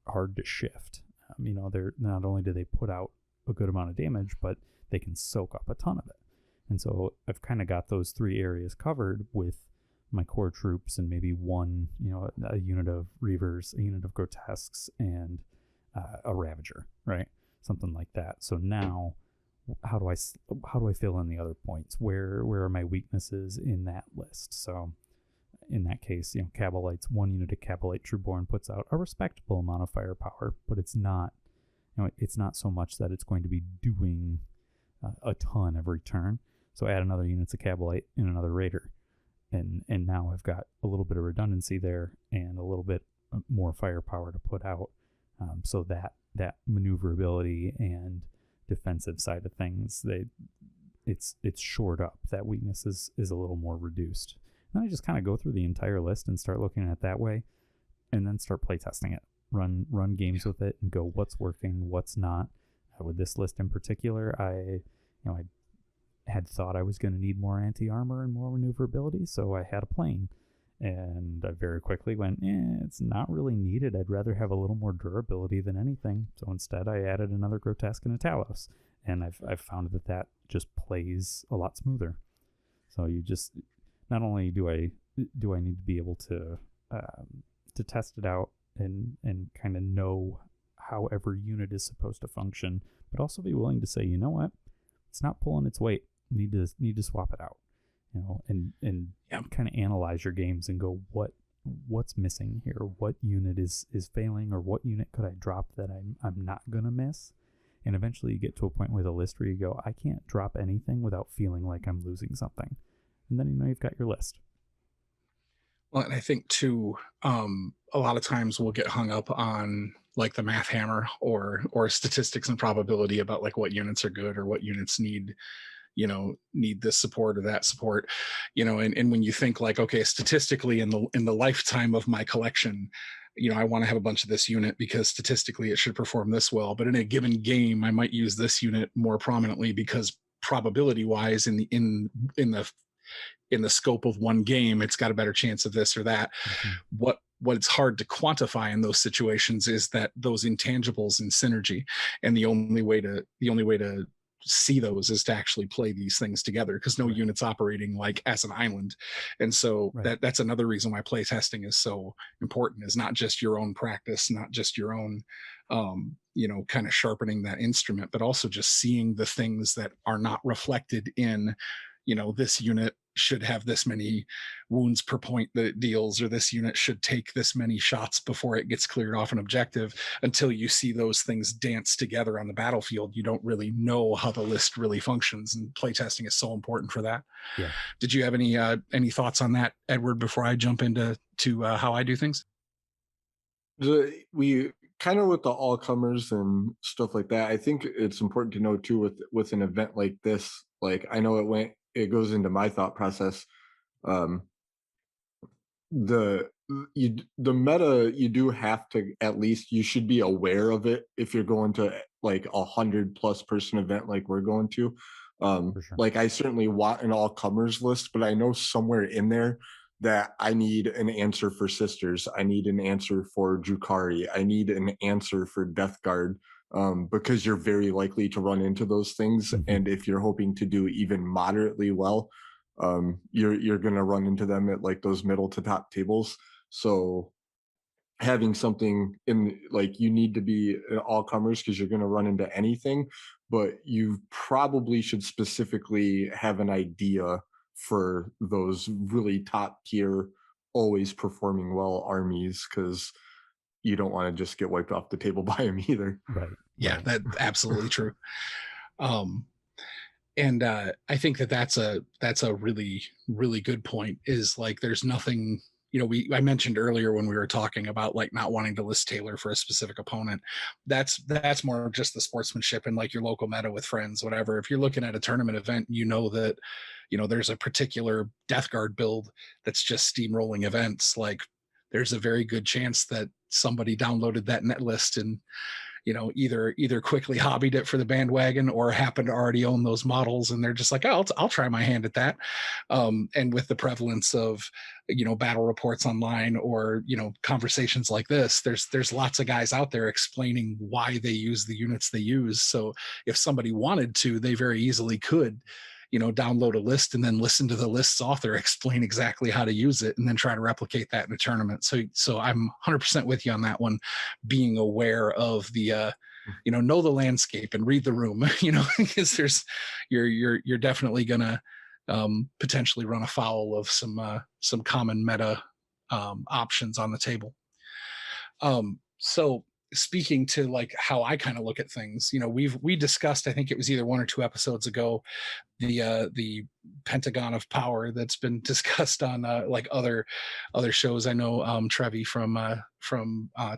[SPEAKER 2] hard to shift. They're not only do they put out a good amount of damage, but they can soak up a ton of it. And so I've kind of got those 3 areas covered with my core troops and maybe one, a unit of Reavers, a unit of Grotesques, and a Ravager, right? Something like that. So now, how do I fill in the other points? Where are my weaknesses in that list? So in that case, Cabalites, 1 unit of Cabalite Trueborn puts out a respectable amount of firepower, but it's not so much that it's going to be doing a ton every turn. So add another unit of Cabalite and another Raider. And now I've got a little bit of redundancy there and a little bit more firepower to put out. So that maneuverability and defensive side of things, it's shored up. That weakness is a little more reduced. Then I just kind of go through the entire list and start looking at it that way, and then start playtesting it. Run games with it and go, what's working, what's not. With this list in particular, I had thought I was going to need more anti-armor and more maneuverability, so I had a plane. And I very quickly went, it's not really needed. I'd rather have a little more durability than anything. So instead, I added another Grotesque and a Talos. And I've found that just plays a lot smoother. So you just, not only do I need to be able to test it out and kind of know how every unit is supposed to function, but also be willing to say, you know what, it's not pulling its weight. Need to swap it out, and kind of analyze your games and go, what's missing here? What unit is failing, or what unit could I drop that I'm not gonna miss? And eventually you get to a point with a list where you go, I can't drop anything without feeling like I'm losing something. And then you've got your list.
[SPEAKER 1] Well, and I think too, a lot of times we'll get hung up on like the math hammer or statistics and probability about like what units are good or what units need, need this support or that support, and when you think like, okay, statistically in the lifetime of my collection, I want to have a bunch of this unit because statistically it should perform this well, but in a given game I might use this unit more prominently because probability wise in the in the scope of one game, it's got a better chance of this or that.
[SPEAKER 2] Mm-hmm.
[SPEAKER 1] What it's hard to quantify in those situations is that those intangibles in synergy, and the only way to see those is to actually play these things together because no
[SPEAKER 2] Right.
[SPEAKER 1] unit's operating like as an island. And so
[SPEAKER 2] Right.
[SPEAKER 1] that's another reason why play testing is so important, is not just your own practice, not just your own kind of sharpening that instrument, but also just seeing the things that are not reflected in, this unit should have this many wounds per point that it deals, or this unit should take this many shots before it gets cleared off an objective. Until you see those things dance together on the battlefield, you don't really know how the list really functions, and playtesting is so important for that.
[SPEAKER 2] Yeah.
[SPEAKER 1] Did you have any thoughts on that, Edward, before I jump into how I do things?
[SPEAKER 3] We kind of with the all comers and stuff like that. I think it's important to know too with an event like this. Like I know it goes into my thought process. Um, the the meta, you do have to, at least you should be aware of it if you're going to like 100+ person event like we're going to.
[SPEAKER 2] For sure.
[SPEAKER 3] Like I certainly want an all comers list, but I know somewhere in there that I need an answer for sisters, I need an answer for Drukari, I need an answer for Death Guard, because you're very likely to run into those things.
[SPEAKER 2] Mm-hmm.
[SPEAKER 3] And if you're hoping to do even moderately well, you're gonna run into them at like those middle to top tables. So having something in, like, you need to be all comers because you're going to run into anything, but you probably should specifically have an idea for those really top tier, always performing well armies, because you don't want to just get wiped off the table by them either.
[SPEAKER 2] Right.
[SPEAKER 1] Yeah,
[SPEAKER 2] Right.
[SPEAKER 1] that's absolutely true. Um, and I think that's a really really good point. Is like there's nothing, I mentioned earlier when we were talking about like not wanting to list Taylor for a specific opponent. That's more of just the sportsmanship and like your local meta with friends, whatever. If you're looking at a tournament event, that there's a particular Death Guard build that's just steamrolling events. Like there's a very good chance that somebody downloaded that net list and either quickly hobbied it for the bandwagon or happened to already own those models, and they're just like, oh, I'll try my hand at that. And with the prevalence of battle reports online or conversations like this, there's lots of guys out there explaining why they use the units they use. So if somebody wanted to, they very easily could download a list and then listen to the list's author explain exactly how to use it and then try to replicate that in a tournament. So I'm 100% with you on that one, being aware of the know the landscape and read the room, because you're definitely gonna potentially run afoul of some common meta options on the table. So speaking to like how I kind of look at things, we discussed, I think it was either one or two episodes ago, the Pentagon of Power that's been discussed on like other shows. I know Trevi from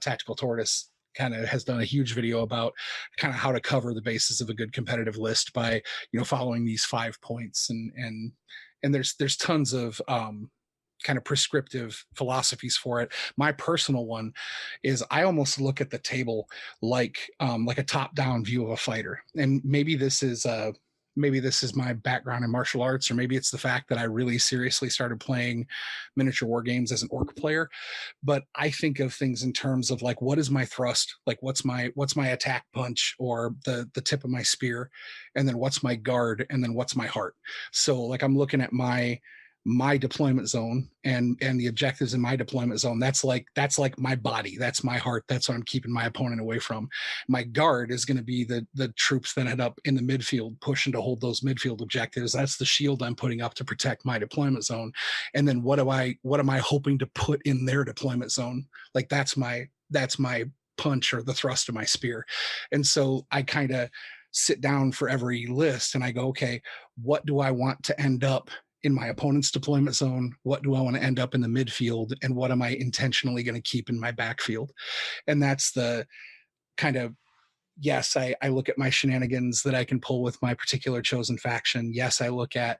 [SPEAKER 1] Tactical Tortoise kind of has done a huge video about kind of how to cover the basis of a good competitive list by following these 5 points, and there's tons of kind of prescriptive philosophies for it. My personal one is I almost look at the table like a top-down view of a fighter. And maybe this is my background in martial arts, or maybe it's the fact that I really seriously started playing miniature war games as an orc player. But I think of things in terms of like, what is my thrust? Like what's my attack punch or the tip of my spear? And then what's my guard? And then what's my heart? So like I'm looking at my deployment zone and the objectives in my deployment zone. That's like my body, that's my heart, that's what I'm keeping my opponent away from. My guard is going to be the troops that end up in the midfield pushing to hold those midfield objectives. That's the shield I'm putting up to protect my deployment zone. And then what am I hoping to put in their deployment zone? Like that's my punch or the thrust of my spear. And so I kind of sit down for every list and I go, okay, what do I want to end up in my opponent's deployment zone? What do I want to end up in the midfield? And what am I intentionally going to keep in my backfield? And that's the kind of, yes, I look at my shenanigans that I can pull with my particular chosen faction. Yes, I look at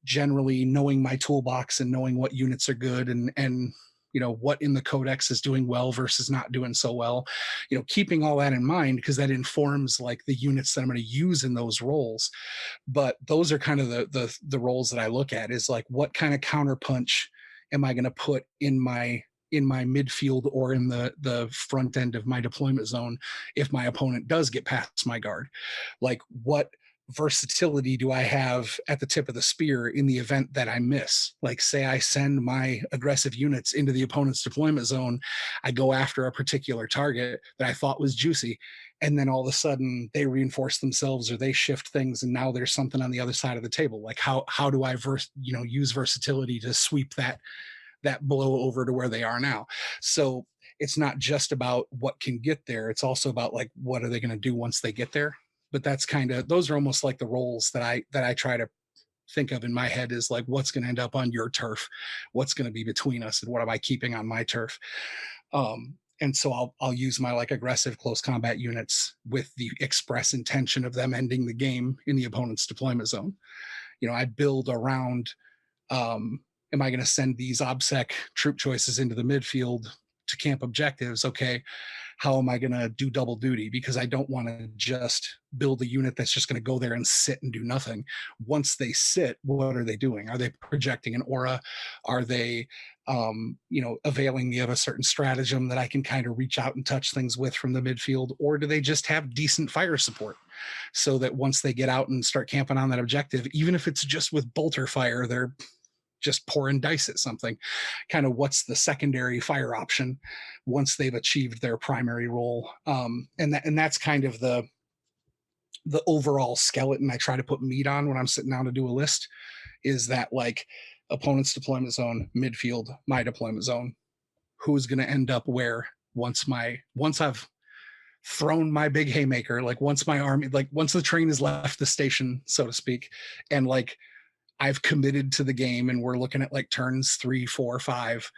[SPEAKER 1] generally knowing my toolbox and knowing what units are good and what in the codex is doing well versus not doing so well. Keeping all that in mind because that informs like the units that I'm going to use in those roles. But those are kind of the roles that I look at is like what kind of counterpunch am I going to put in my midfield or in the front end of my deployment zone if my opponent does get past my guard. Like what versatility do I have at the tip of the spear in the event that I miss? Like, say I send my aggressive units into the opponent's deployment zone, I go after a particular target that I thought was juicy, and then all of a sudden they reinforce themselves or they shift things, and now there's something on the other side of the table. Like, how do I use versatility to sweep that blow over to where they are now? So it's not just about what can get there, it's also about like what are they going to do once they get there. But that's kind of, those are almost like the roles that I try to think of in my head is like what's going to end up on your turf, what's going to be between us, and what am I keeping on my turf. And so I'll use my like aggressive close combat units with the express intention of them ending the game in the opponent's deployment zone. I build around, am I going to send these OBSEC troop choices into the midfield to camp objectives? Okay, how am I going to do double duty? Because I don't want to just build a unit that's just going to go there and sit and do nothing. Once they sit, what are they doing? Are they projecting an aura? Are they, availing me of a certain stratagem that I can kind of reach out and touch things with from the midfield? Or do they just have decent fire support so that once they get out and start camping on that objective, even if it's just with bolter fire, they're just pouring dice at something? Kind of what's the secondary fire option once they've achieved their primary role? And that's kind of the overall skeleton I try to put meat on when I'm sitting down to do a list, is that like opponent's deployment zone, midfield, my deployment zone, who's going to end up where once I've thrown my big haymaker, like once my army, like once the train has left the station, so to speak, and like I've committed to the game and we're looking at like turns 3, 4, 5.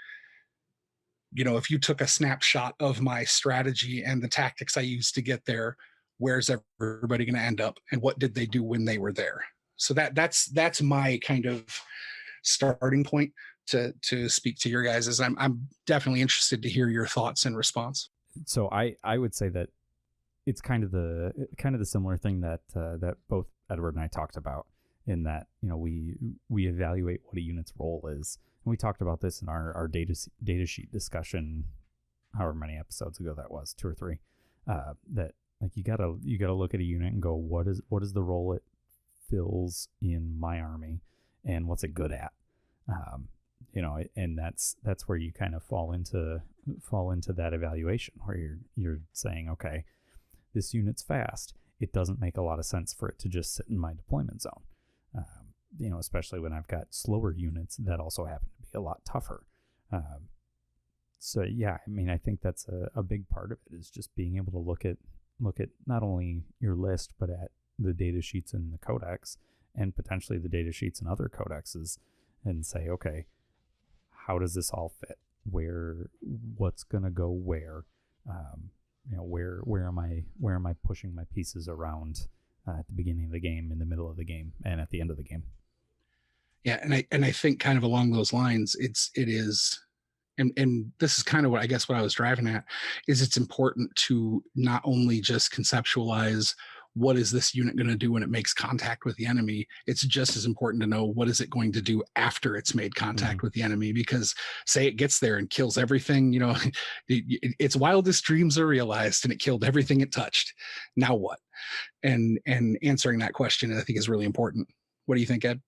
[SPEAKER 1] If you took a snapshot of my strategy and the tactics I used to get there, where's everybody going to end up and what did they do when they were there? So that's my kind of starting point to speak to your guys. Is I'm definitely interested to hear your thoughts and response.
[SPEAKER 2] So I would say that it's kind of the similar thing that that both Edward and I talked about, in that we evaluate what a unit's role is, and we talked about this in our data sheet discussion, however many episodes ago that was, 2 or 3. That like you gotta look at a unit and go, what is the role it fills in my army, and what's it good at? And that's where you kind of fall into that evaluation where you're saying, okay, this unit's fast. It doesn't make a lot of sense for it to just sit in my deployment zone. Especially when I've got slower units that also happen to be a lot tougher. So yeah, I mean, I think that's a big part of it, is just being able to look at not only your list, but at the data sheets in the codex and potentially the data sheets in other codexes, and say, okay, how does this all fit? What's gonna go where? Where am I pushing my pieces around at the beginning of the game, in the middle of the game, and at the end of the game?
[SPEAKER 1] Yeah, and I think kind of along those lines, it is, and this is kind of what I was driving at, is it's important to not only just conceptualize what is this unit going to do when it makes contact with the enemy. It's just as important to know what is it going to do after it's made contact with the enemy, because say it gets there and kills everything, its wildest dreams are realized and it killed everything it touched. Now what? And answering that question, I think, is really important. What do you think, Ed?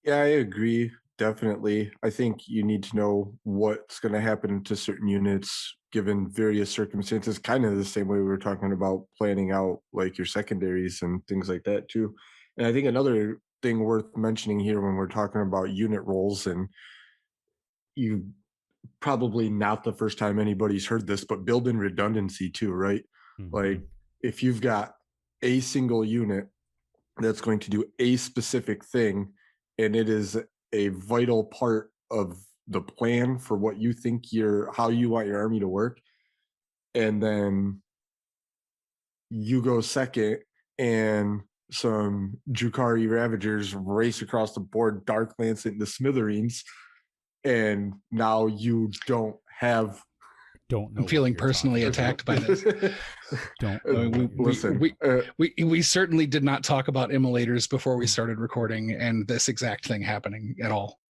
[SPEAKER 3] Yeah, I agree. Definitely. I think you need to know what's going to happen to certain units given various circumstances, kind of the same way we were talking about planning out like your secondaries and things like that too. And I think another thing worth mentioning here when we're talking about unit roles, and you probably not the first time anybody's heard this, but build in redundancy too, right?
[SPEAKER 2] Hmm.
[SPEAKER 3] Like if you've got a single unit that's going to do a specific thing and it is a vital part of the plan for what you think your how you want your army to work, and then you go second and some Jukari Ravagers race across the board, dark lance it into smithereens, and now you don't have
[SPEAKER 2] Don't
[SPEAKER 1] I'm
[SPEAKER 2] know what
[SPEAKER 1] feeling
[SPEAKER 2] you're talking
[SPEAKER 1] personally
[SPEAKER 2] about.
[SPEAKER 1] attacked by this.
[SPEAKER 2] Don't
[SPEAKER 1] I
[SPEAKER 2] know
[SPEAKER 1] mean,
[SPEAKER 2] what you're talking
[SPEAKER 3] Listen,
[SPEAKER 2] about.
[SPEAKER 1] we certainly did not talk about immolators before we
[SPEAKER 2] Mm.
[SPEAKER 1] started recording, and this exact thing happening at all.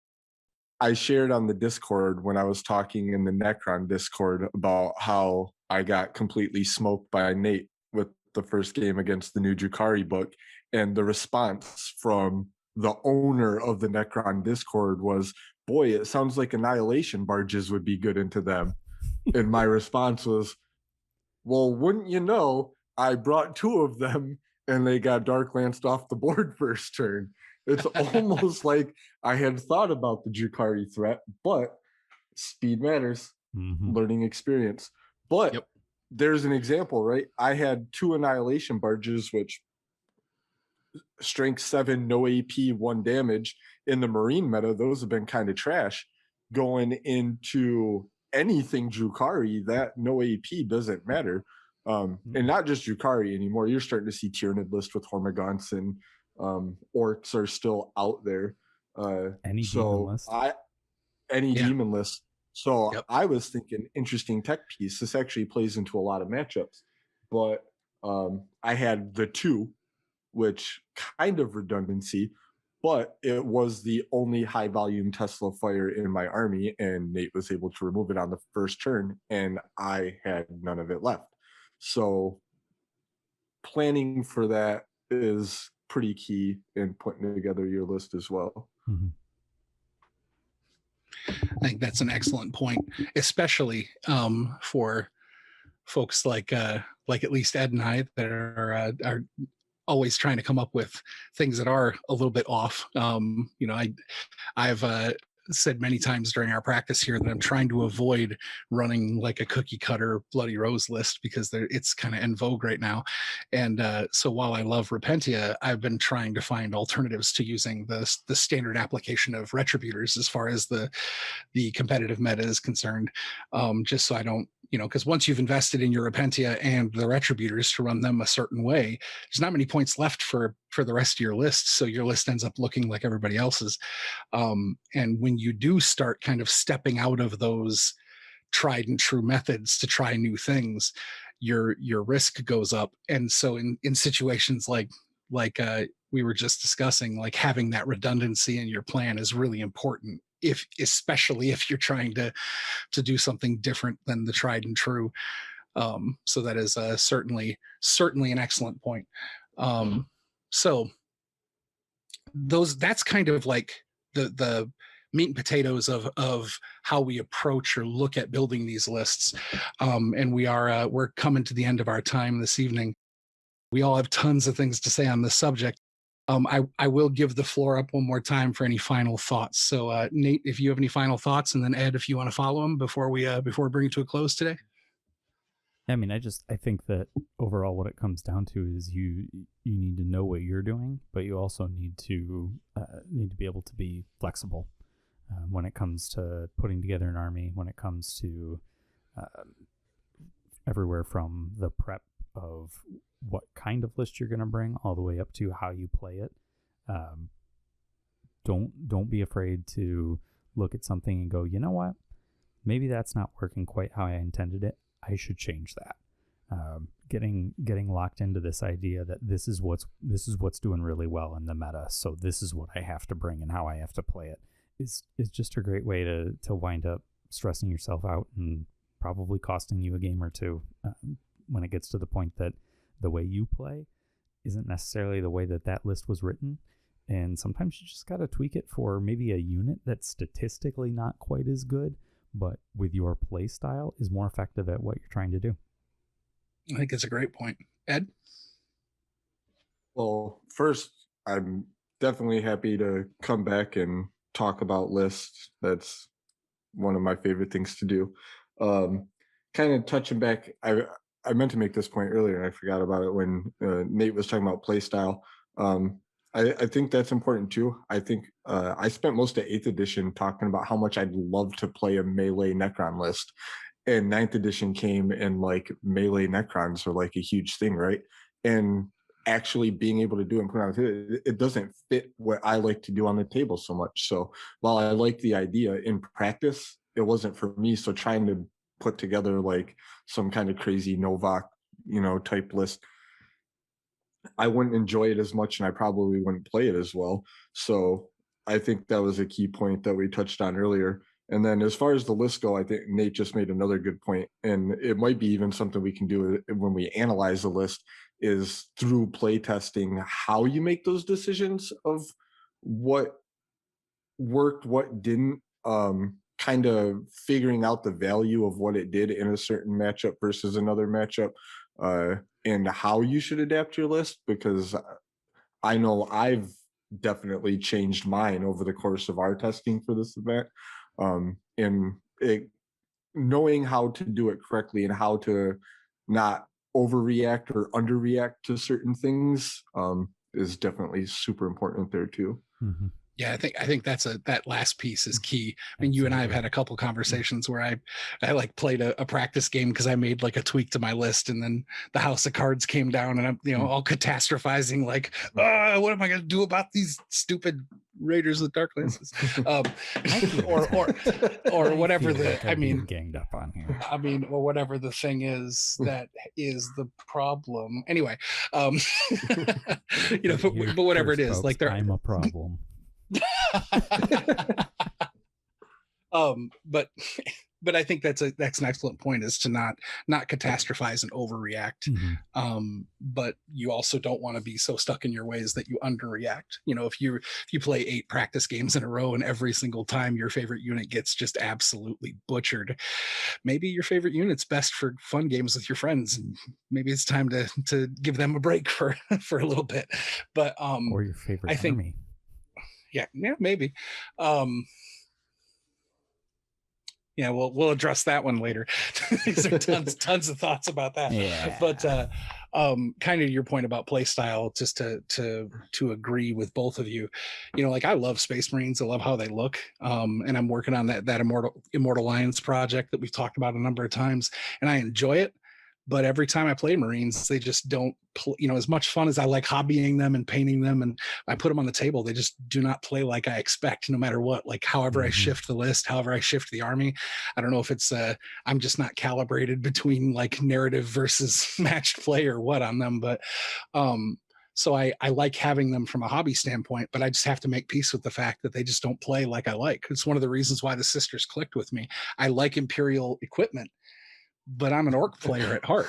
[SPEAKER 3] I shared on the Discord when I was talking in the Necron Discord about how I got completely smoked by Nate with the first game against the new Jukari book. And the response from the owner of the Necron Discord was, boy, it sounds like annihilation barges would be good into them. And my response was, well, wouldn't you know, I brought two of them and they got dark lanced off the board first turn. It's almost like I had thought about the Jukari threat, but speed matters,
[SPEAKER 2] Hmm.
[SPEAKER 3] learning experience. But
[SPEAKER 1] Yep.
[SPEAKER 3] there's an example, right? I had two annihilation barges, which strength 7, no AP, 1 damage in the Marine meta. Those have been kind of trash. Going into anything Jukari, that no AP doesn't matter. And not just Jukari anymore. You're starting to see Tyranid list with Hormagaunts, and orcs are still out there.
[SPEAKER 2] Any demon
[SPEAKER 3] So
[SPEAKER 2] list.
[SPEAKER 3] any
[SPEAKER 1] Yeah.
[SPEAKER 3] demon list. So
[SPEAKER 1] Yep.
[SPEAKER 3] I was thinking interesting tech piece. This actually plays into a lot of matchups, but I had the two, which kind of redundancy, but it was the only high volume Tesla fire in my army, and Nate was able to remove it on the first turn, and I had none of it left. So planning for that is pretty key in putting together your list as well.
[SPEAKER 2] Mm-hmm.
[SPEAKER 1] I think that's an excellent point, especially for folks like at least Ed and I that are always trying to come up with things that are a little bit off. I've said many times during our practice here that I'm trying to avoid running like a cookie cutter Bloody Rose list because it's kind of in vogue right now. And so while I love Repentia, I've been trying to find alternatives to using the standard application of Retributors as far as the competitive meta is concerned, just so I don't, because once you've invested in your Repentia and the Retributors to run them a certain way, there's not many points left for the rest of your list. So your list ends up looking like everybody else's. And when you do start kind of stepping out of those tried and true methods to try new things, your risk goes up. And so in situations like we were just discussing, like having that redundancy in your plan is really important, if especially if you're trying to do something different than the tried and true. So that is certainly an excellent point. So that's kind of like the meat and potatoes of how we approach or look at building these lists. And we're coming to the end of our time this evening. We all have tons of things to say on this subject. I will give the floor up one more time for any final thoughts. So Nate, if you have any final thoughts, and then Ed, if you want to follow him before we bring it to a close today.
[SPEAKER 2] I mean, I think that overall what it comes down to is you need to know what you're doing, but you also need to be able to be flexible when it comes to putting together an army, when it comes to everywhere from the prep of what kind of list you're going to bring all the way up to how you play it. Don't be afraid to look at something and go, you know what? Maybe that's not working quite how I intended it. I should change that. Getting locked into this idea that this is what's doing really well in the meta, so this is what I have to bring and how I have to play it is just a great way to wind up stressing yourself out and probably costing you a game or two when it gets to the point that the way you play isn't necessarily the way that list was written. And sometimes you just got to tweak it for maybe a unit that's statistically not quite as good, but with your play style is more effective at what you're trying to do.
[SPEAKER 1] I think it's a great point. Ed?
[SPEAKER 3] Well, first, I'm definitely happy to come back and talk about lists. That's one of my favorite things to do. Um, kind of touching back, I meant to make this point earlier and I forgot about it when Nate was talking about play style. Um, I think that's important too. I think I spent most of eighth edition talking about how much I'd love to play a melee Necron list, and ninth edition came and like melee Necrons are like a huge thing, right? And actually being able to do and put on it doesn't fit what I like to do on the table so much. So while I like the idea, in practice, it wasn't for me. So trying to put together like some kind of crazy Novak, type list, I wouldn't enjoy it as much and I probably wouldn't play it as well. So I think that was a key point that we touched on earlier. And then as far as the list go, I think Nate just made another good point, and it might be even something we can do when we analyze the list is through play testing how you make those decisions of what worked, what didn't, kind of figuring out the value of what it did in a certain matchup versus another matchup, and how you should adapt your list. Because I know I've definitely changed mine over the course of our testing for this event. And knowing how to do it correctly and how to not overreact or underreact to certain things is definitely super important there too.
[SPEAKER 2] Mm-hmm.
[SPEAKER 1] Yeah, I think that last piece is key. I mean, you and I have had a couple conversations where I like played a practice game because I made like a tweak to my list, and then the house of cards came down, and I'm all catastrophizing like, what am I going to do about these stupid Raiders of the Dark Lances, or whatever
[SPEAKER 2] ganged up on here.
[SPEAKER 1] I mean, or whatever the thing is that is the problem. Anyway, but whatever it is,
[SPEAKER 2] folks,
[SPEAKER 1] like
[SPEAKER 2] I'm a problem.
[SPEAKER 1] But I think that's an excellent point, is to not catastrophize and overreact.
[SPEAKER 2] Mm-hmm.
[SPEAKER 1] But you also don't want to be so stuck in your ways that you underreact. If you play 8 practice games in a row and every single time your favorite unit gets just absolutely butchered, maybe your favorite unit's best for fun games with your friends, and maybe it's time to give them a break for a little bit. But
[SPEAKER 2] or your favorite
[SPEAKER 1] I think
[SPEAKER 2] army.
[SPEAKER 1] Yeah, maybe. Yeah, we'll address that one later. These are tons of thoughts about that.
[SPEAKER 2] Yeah.
[SPEAKER 1] But kind of your point about play style, just to agree with both of you. Like, I love Space Marines. I love how they look. And I'm working on that Immortal Alliance project that we've talked about a number of times, and I enjoy it. But every time I play Marines, they just don't play, as much fun as I like hobbying them and painting them, and I put them on the table, they just do not play like I expect, no matter what. Like, however I shift the list, however I shift the army, I don't know if it's I'm just not calibrated between like narrative versus matched play or what on them. But so I like having them from a hobby standpoint, but I just have to make peace with the fact that they just don't play like I like. It's one of the reasons why the sisters clicked with me. I like Imperial equipment, but I'm an orc player at heart.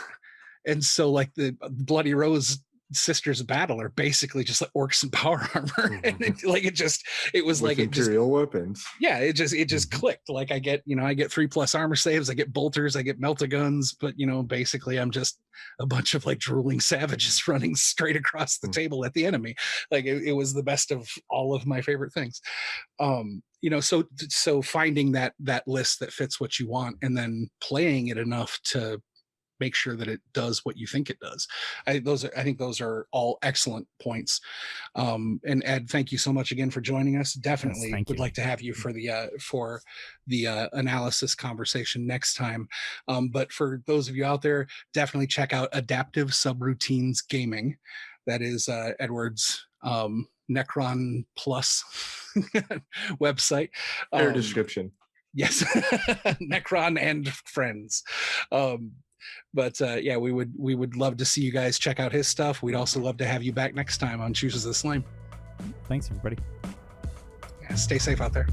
[SPEAKER 1] And so like the Bloody Rose sisters battle are basically just like orcs and power armor. And it was
[SPEAKER 3] with
[SPEAKER 1] like
[SPEAKER 3] Imperial weapons.
[SPEAKER 1] Yeah, it just clicked. Like, I get 3+ armor saves, I get bolters, I get melta-guns, but basically I'm just a bunch of like drooling savages running straight across the table at the enemy. Like, it was the best of all of my favorite things. So finding that list that fits what you want, and then playing it enough to make sure that it does what you think it does. I think those are all excellent points. And Ed, thank you so much again for joining us. Definitely would like to have you for the analysis conversation next time. But for those of you out there, definitely check out Adaptive Subroutines Gaming. That is Edward's Necron Plus website.
[SPEAKER 3] Fair description.
[SPEAKER 1] Yes. Necron and friends. But yeah, we would love to see you guys check out his stuff. We'd also love to have you back next time on Chooses the Slime.
[SPEAKER 2] Thanks, everybody.
[SPEAKER 1] Yeah, stay safe out there.